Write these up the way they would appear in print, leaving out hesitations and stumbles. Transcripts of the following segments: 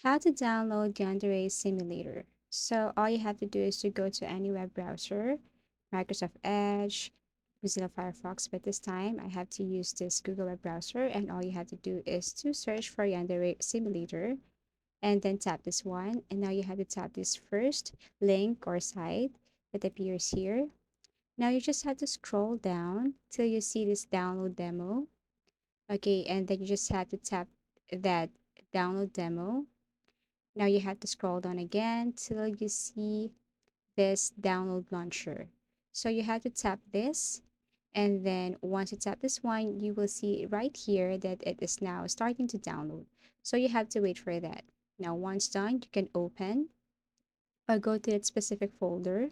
How to download Yandere Simulator. So all you have to do is to go to any web browser, Microsoft Edge, Mozilla Firefox, but this time I have to use this Google web browser, and all you have to do is to search for Yandere Simulator and then tap this one. And now you have to tap this first link or site that appears here. Now you just have to scroll down till you see this download demo. Okay, and then you just have to tap that download demo. Now you have to scroll down again till you see this download launcher. So you have to tap this, and then once you tap this one, you will see right here that it is now starting to download. So you have to wait for that. Now once done, you can open or go to that specific folder.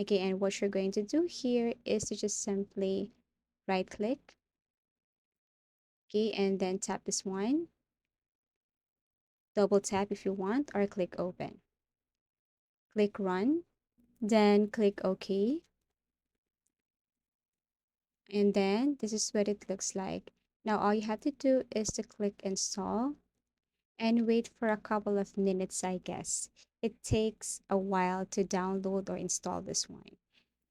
Okay, and what you're going to do here is to just simply right click, okay, and then tap this one, double tap if you want, or click open. Click run, then click OK. And then this is what it looks like. Now all you have to do is to click install and wait for a couple of minutes, I guess. It takes a while to download or install this one.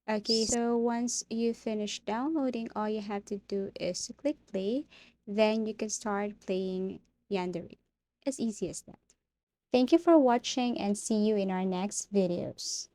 Okay, so once you finish downloading, all you have to do is to click play. Then you can start playing Yandere. As easy as that. Thank you for watching and see you in our next videos.